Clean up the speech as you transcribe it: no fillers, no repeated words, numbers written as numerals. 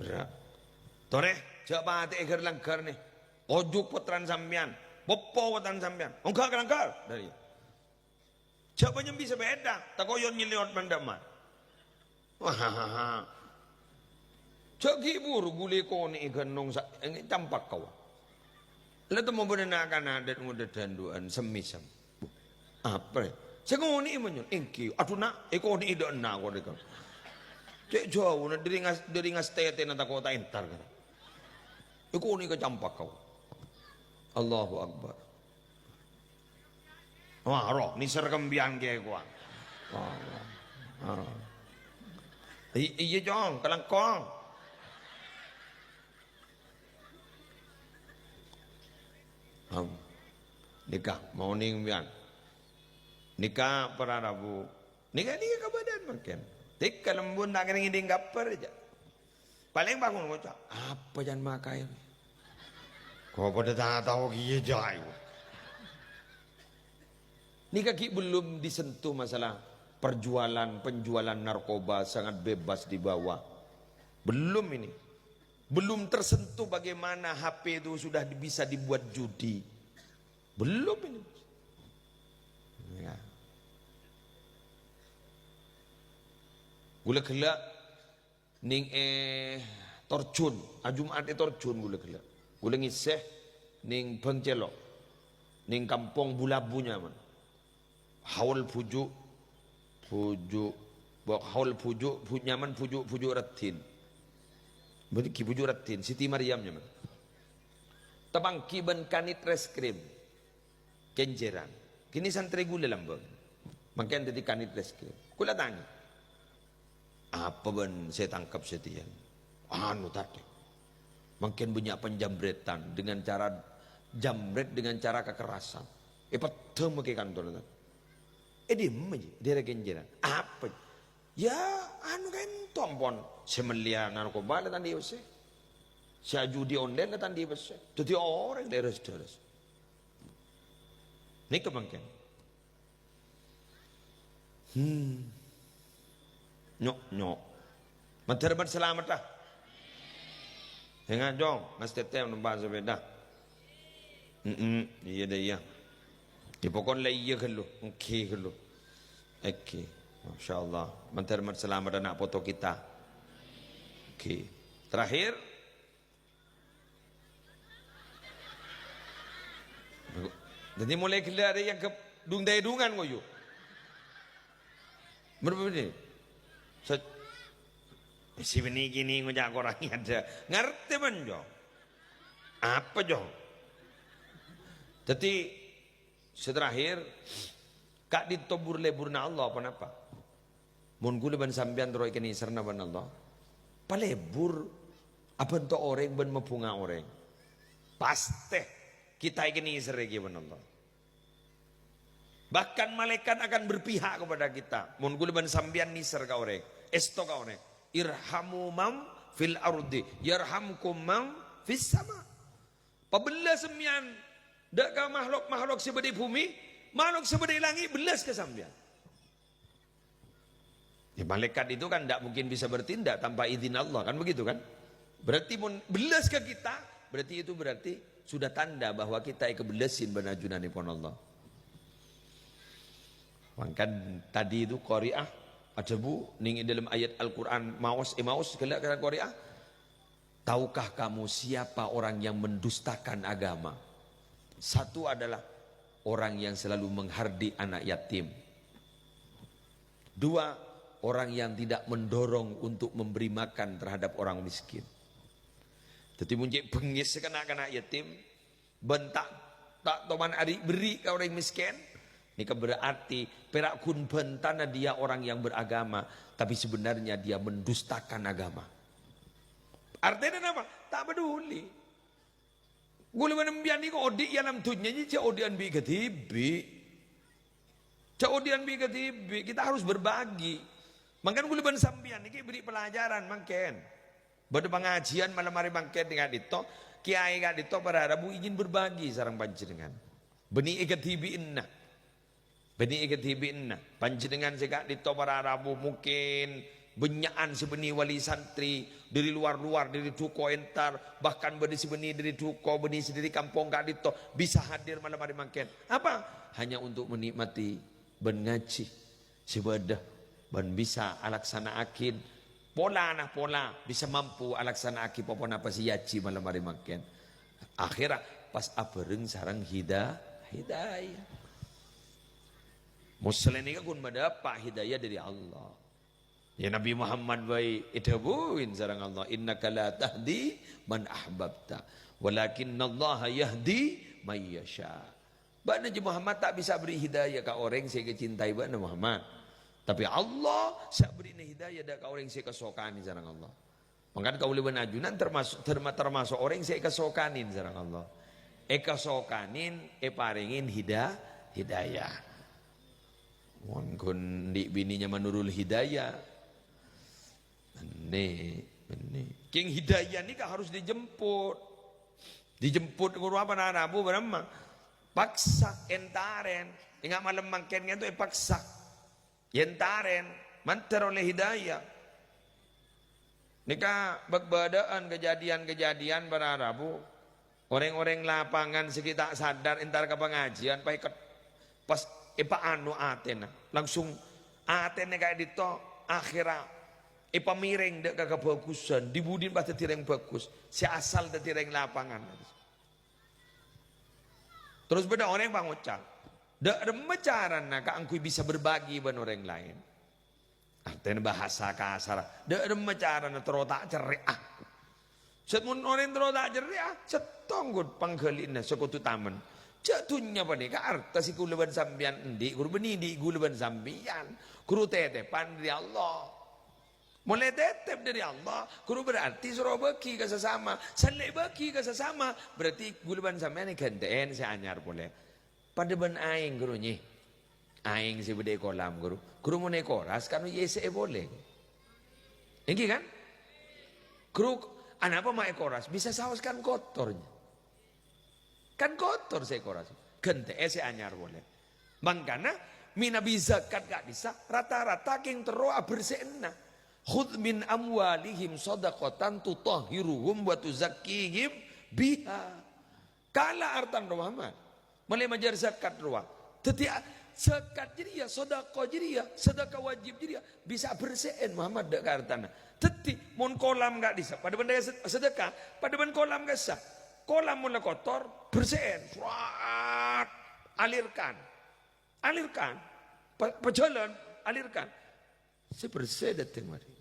Gerak. Tore, coba hati eger langgar nih. Ojuk putran sampean, popo putran sampean. Enggak langgar dari. Coba nyembi sebeda, takoyon nyeliot mandaman. Wah, cagi buru gule koni ganong sa, tampak kau. Lalu mau benenakan adat muda danduan semisam. Apa? Saya ngoni imanyon, engki. Aduh nak, ekoni ida nak kau dekat. Cek jauh, nak dari ngas tete nata kota entar kan. Ekoni kecampak kau. Allahu Akbar. Wah, roh, ni sergembian kayak gua. Iya jong, kelangkong. Nikah mau bian. Nikah para rabu. Nikah ke badan makin. Tik kalembun tak kena ngiding gaper aja. Paling bangun bocah. Apa jangan makai? Kau pada tak tahu kia jai. Nikah ki belum disentuh masalah penjualan narkoba sangat bebas di bawah. Belum ini. Belum tersentuh bagaimana HP itu sudah bisa dibuat judi. Belum ini. Ya. Gula gelak ning torjun, ajumat torjun gula gelak. Gula ngiseh ning Bangcelok. Ning kampung Bulabunya man. Haul pujuk haul pujuk nyaman pujuk ratin. Berarti ki pujuk ratin Siti Maryam nyaman. Tabang kiban kanit reskrim kenjeran. Kini santri gula lambang. Makin jadi kanit reskrim. Kula tanya. Apa ben saya tangkap setian? Anu tadi. Makin banyak penjambretan dengan cara jambret dengan cara kekerasan. Petemu ke kantor tu. Diem aja, dia kenjeran. Apa? Ya, anu kan tompon. Semelia narkoba letan dia usah. Si judi online letan dia usah. Jadi orang deres. Ini kebangkian. Nyok. Menterbat selamat lah. Hengan jong, ngas teteh numpak sepeda. Iya dah iya. Di pokok lah iya kalau, okey kalau, okey, masya Allah. Menterbat selamat anak foto kita. Okey. Terakhir. Jadi mulai keluar ada yang ke dung daya dungan ngoyo. Berapa ni? Si bini gini ngujak orang ada ngerti ben jong? Apa jong? Jadi seterakhir kak ditobur leburna Allah apa napa? Mun gula ban sambian teroi kini serna ban Allah. Palebur apa ento orang ban mepunga orang. Pasti kita ini seregi ban Allah. Bahkan malaikat akan berpihak kepada kita. Mun gula ban sambian niser ka orang. Esto ka orang. Irhamu mam fil ardi yarhamkum mam fis sama. Pabella semian dak ka makhluk sebedi bumi, makhluk sebedi langit belas ke sambian. Ya, malaikat itu kan tidak mungkin bisa bertindak tanpa izin Allah kan begitu kan? Berarti mun belas ke kita, berarti sudah tanda bahwa kita kebelesin banajunan pon Allah. Maka tadi itu qari'ah ada bu ning dalam ayat Al-Quran maus kelak kata Qari'ah. Tahukah kamu siapa orang yang mendustakan agama? Satu adalah orang yang selalu menghardik anak yatim. Dua, orang yang tidak mendorong untuk memberi makan terhadap orang miskin. Jadi muncik bengis kena yatim, bentak tak toman adik beri ke orang miskin. Ini berarti perak kun bentana dia orang yang beragama, tapi sebenarnya dia mendustakan agama. Artinya apa? Tak peduli. Gula menembian ni ko odi yang tunya ni cak odian bi ketibi. Cak odian bi ketibi kita harus berbagi. Makan gula ban sambian ni beri pelajaran makan. Pada pengajian malam hari makan dengan itu, kiai kat itu para Rabu ingin berbagi sarang panjenengan. Beni ketibi inna. Beni panjenengan segak di para Rabu mungkin benyaan sebeni wali santri dari luar-luar, dari duko entar, bahkan benih dari duko, benih dari kampung gak dito, bisa hadir malam hari makin. Apa? Hanya untuk menikmati ben ngaji, sebadah, ben bisa alaksana akin, pola bisa mampu alaksana akin, popon apa si yaci malam hari makin. Akhirnya pas abereng sarang hidayah. Muslim ini kan mendapat hidayah dari Allah. Ya Nabi Muhammad baik itabuin sarang Allah, innaka la tahdi man ahbabta walakinnallaha yahdi may yasha. Ba Nabi Muhammad tak bisa beri hidayah ke orang yang cintai ba Muhammad. Tapi Allah saya beri hidayah ke orang yang kesokani sarang Allah. Mangkan kau leuweun ajunan termasuk orang yang kesokanin sarang Allah. Kesokanin paringin hidayah. Mungkin di bininya menurul hidayah. Benih. King hidayah ini kan harus dijemput. Dijemput guru apa narabu berapa? Paksa entaren. Ingat malam mangkennya itu paksa. Entaren. Mantar oleh hidayah. Nika berbedaan kejadian-kejadian berarabu. Orang-orang lapangan sekitar sadar entar ke pengajian. Pas anu aten. Langsung aten kayak dito akhirat. Miring dek kagak bagusan, dibudin pada tireng bagus, si asal de tireng lapangan. Terus beda orang yang pangucap, dek remacaran nak angkui bisa berbagi dengan orang lain. Artinya bahasa kasar, dek remacaran terotak ceria. Setmun orang terotak ceria, setonggut panggelina sekutu taman. Jatuhnya pada arta si kuluban sambian endi, guru benidi kuluban sambian, guru tetepan dari Allah. Mulai tetep dari Allah, guru berarti suruh bagi ke sesama, salih bagi ke sesama, berarti guluban sampean gantiin si anyar boleh. Pada ben aing gurunya, aing si bede kolam guru mau naik koras kan yese boleh. Ini kan, guru anak apa mau koras bisa sauskan kotornya, kan kotor saya koras, gantiin si anyar boleh. Makanya mina bisa zakat gak bisa, rata-rata king teroa bersena. Khudh min amwalihim shadaqatan tutahhiruhum wa tuzakkihim biha. Kala artan Muhammad. Mulai majar zakat ruah. Teti zakat jadi ya, sedekah jadi ya, sedekah wajib jadi ya, bisa bersihin Muhammad dak artana. Teti mun kolam enggak bisa, pada benda sedekah, pada benda kolam enggak sah. Kolam mulai kotor, bersihin. Suat, alirkan. Alirkan. Pejalan, alirkan. Sebersih datang mari.